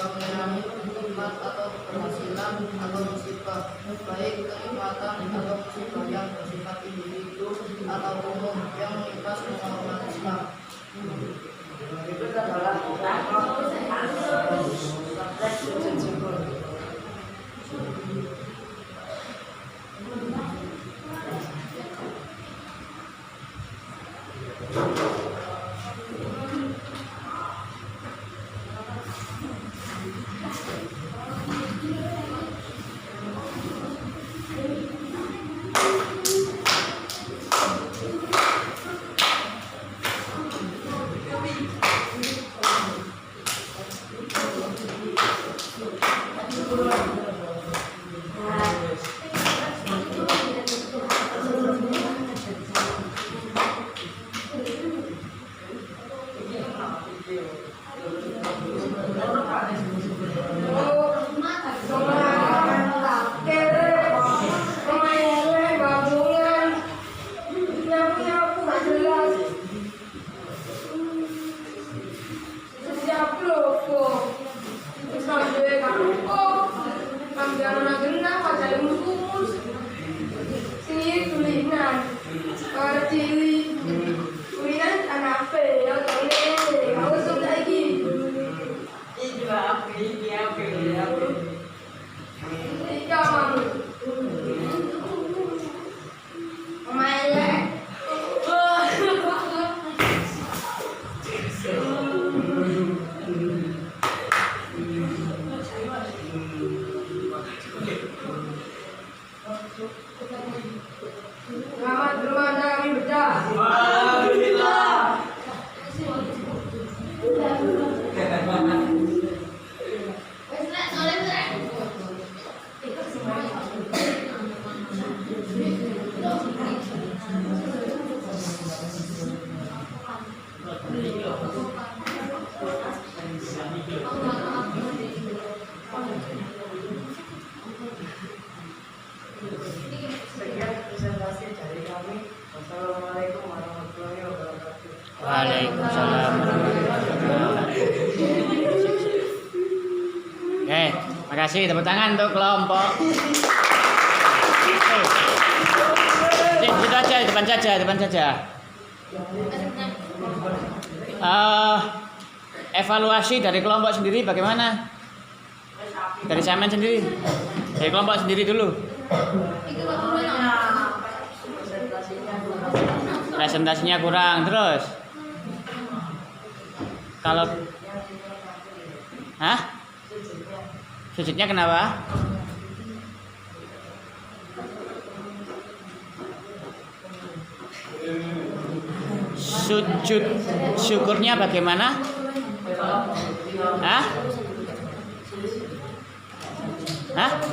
mengalami nikmat atau keberhasilan atau musibah, baik kenikmatan atau musibah yang bersifat individu atau umum yang menimpa semua umat Islam. Itu adalah selamat bermanda kami bedah. Alhamdulillah. Sekian presentasi dari kami. Wassalamualaikum warahmatullahi wabarakatuh. Waalaikumsalam warahmatullahi wabarakatuh. Oke, makasih. Tepuk tangan untuk kelompok. Itu aja, depan saja. Evaluasi dari kelompok sendiri bagaimana? Dari Samen sendiri? Dari kelompok sendiri dulu. Presentasinya kurang, terus kalau sujudnya kenapa? Sujud syukurnya bagaimana?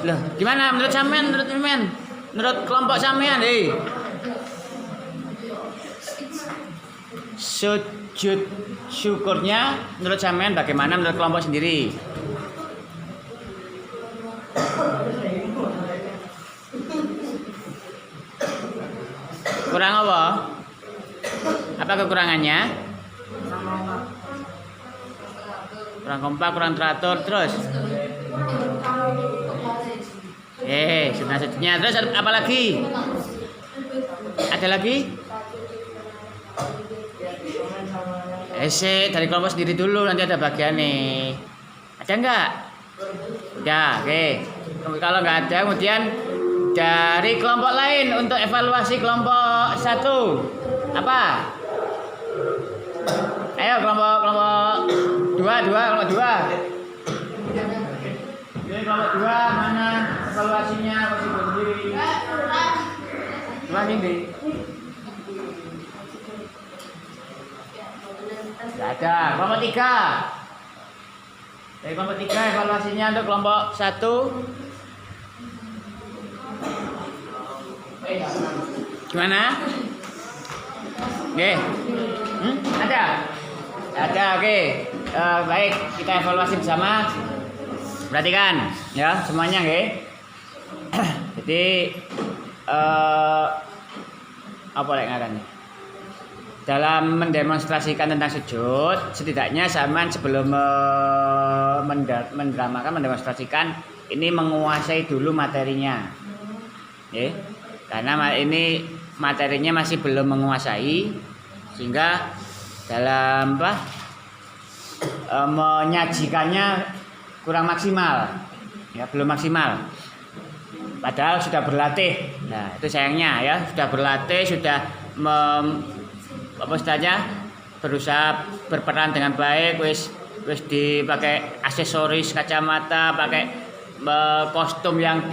Loh, gimana menurut Samen? Menurut kelompok Samen, sujud syukurnya menurut Samen bagaimana menurut kelompok sendiri? Kurang apa? Apa kekurangannya? Kurang kompak, kurang teratur, terus? Selanjutnya terus apa lagi? Ada lagi? Dari kelompok sendiri dulu, nanti ada bagian nih. Ada enggak? Ya, oke. Kalau enggak ada, kemudian dari kelompok lain untuk evaluasi kelompok 1 apa? Ayo kelompok 2. Jadi kelompok 2 mana evaluasinya masih berdiri? Dua ini. Tidak ada. Kelompok 3. Dari kelompok 3 evaluasinya untuk kelompok 1. Gimana? Oke. Ada? Ada, oke. Baik, kita evaluasi bersama. Perhatikan ya semuanya, oke. Jadi apa lagi ngarannya? Dalam mendemonstrasikan tentang sujud, setidaknya zaman sebelum mendemonstrasikan ini menguasai dulu materinya. Ya. Karena ini materinya masih belum menguasai, sehingga dalam menyajikannya kurang maksimal, ya belum maksimal. Padahal sudah berlatih. Nah itu sayangnya ya, sudah berlatih, sudah berusaha berperan dengan baik, wis dipakai aksesoris, kacamata, pakai kostum yang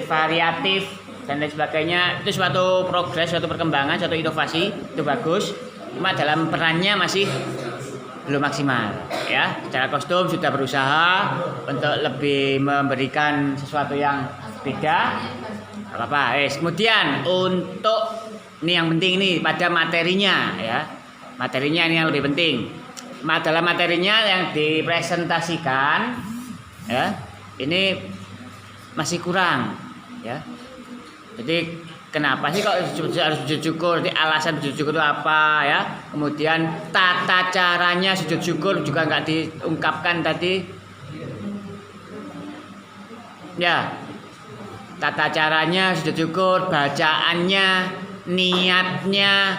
variatif dan lain sebagainya. Itu suatu progres, suatu perkembangan, suatu inovasi, itu bagus. Cuma dalam perannya masih belum maksimal ya. Secara kostum sudah berusaha untuk lebih memberikan sesuatu yang beda. Apa-apa. Kemudian untuk ini yang penting nih pada materinya ya. Materinya ini yang lebih penting. Dalam materinya yang dipresentasikan ya, ini masih kurang ya. Jadi kenapa sih kok harus sujud syukur? Jadi alasan sujud syukur itu apa ya? Kemudian tata caranya sujud syukur juga nggak diungkapkan tadi. Ya, tata caranya sujud syukur, bacaannya, niatnya,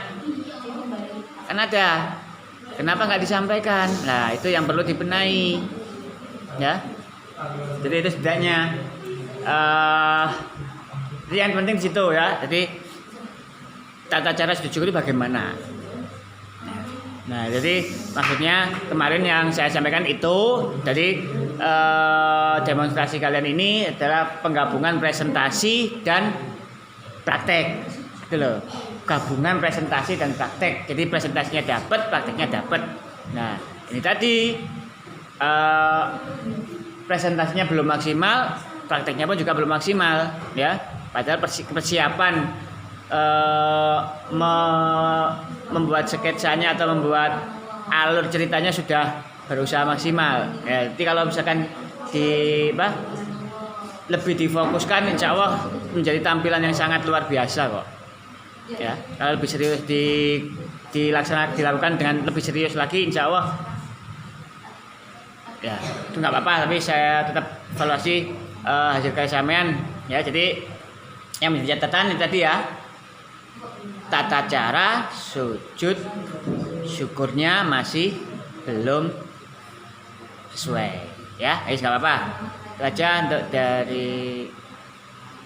kan ada. Kenapa nggak disampaikan? Nah itu yang perlu dibenahi, ya. Jadi itu setidaknya. Jadi yang penting di situ ya. Jadi tata cara sujud syukur itu bagaimana? Nah, jadi maksudnya kemarin yang saya sampaikan itu, jadi demonstrasi kalian ini adalah penggabungan presentasi dan praktek, gitu loh. Gabungan presentasi dan praktek. Jadi presentasinya dapat, prakteknya dapat. Nah, ini tadi presentasinya belum maksimal, prakteknya pun juga belum maksimal, ya. Padahal persiapan membuat sketsanya atau membuat alur ceritanya sudah berusaha maksimal. Ya, jadi kalau misalkan lebih difokuskan, insya Allah menjadi tampilan yang sangat luar biasa kok. Ya, kalau lebih serius dilakukan dengan lebih serius lagi, insya Allah. Ya, itu nggak apa-apa, tapi saya tetap evaluasi hasil karya sampean. Ya, jadi yang menjadi catatan ini tadi ya, tata cara sujud syukurnya masih belum sesuai. Ya, nggak apa-apa. Itu aja untuk dari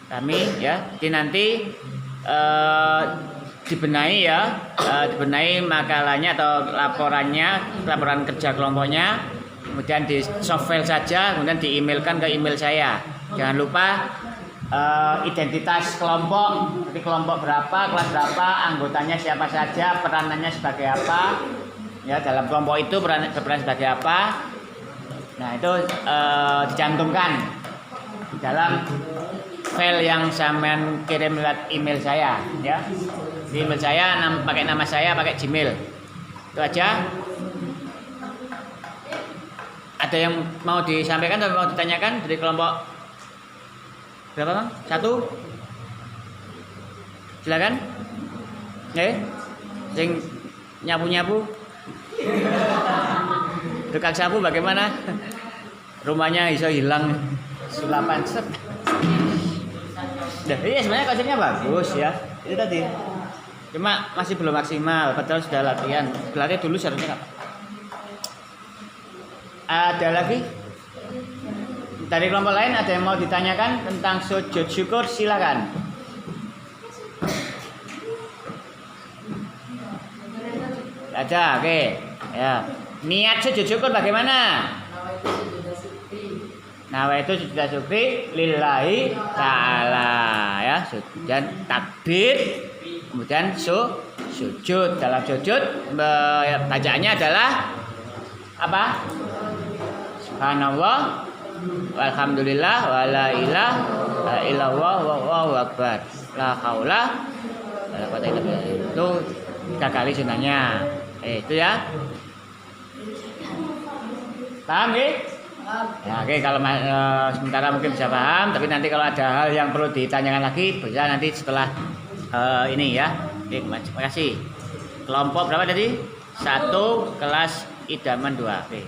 kami ya. Jadi nanti dibenahi ya, dibenahi makalahnya atau laporan kerja kelompoknya, kemudian di softfile saja, kemudian di-emailkan ke email saya. Jangan lupa identitas kelompok, jadi kelompok berapa, kelas berapa, anggotanya siapa saja, peranannya sebagai apa, ya dalam kelompok itu berperan sebagai apa. Nah itu dicantumkan di dalam file yang sampean kirim lewat email saya, ya. Di email saya pakai nama saya, pakai Gmail. Itu aja. Ada yang mau disampaikan atau mau ditanyakan dari kelompok berapa bang? 1? Silakan. Sing nyapu-nyapu. Tukang sapu bagaimana? Rumahnya bisa hilang sulapan set. Iya sebenarnya konsepnya bagus ya. Itu tadi. Cuma masih belum maksimal, padahal sudah latihan. Berlatih dulu seharusnya nggak. Ada lagi? Dari kelompok lain ada yang mau ditanyakan tentang sujud syukur, silakan. Ada, oke. Ya. Niat sujud syukur bagaimana? Nawaitu sujud syukri lillahi ta'ala ya. Dan takbir, kemudian sujud. Dalam sujud bacaannya adalah apa? Subhanallah, walhamdulillah, wala ilaha illallah, wallahu akbar, la haula wala quwwata illa billah. Itu 3 kali sunahnya. Itu ya. Paham nggih? Ya, oke, kalau sementara mungkin bisa paham, tapi nanti kalau ada hal yang perlu ditanyakan lagi bisa nanti setelah ini ya. Oke, terima kasih. Kelompok berapa tadi? 1 kelas idaman 2. Oke.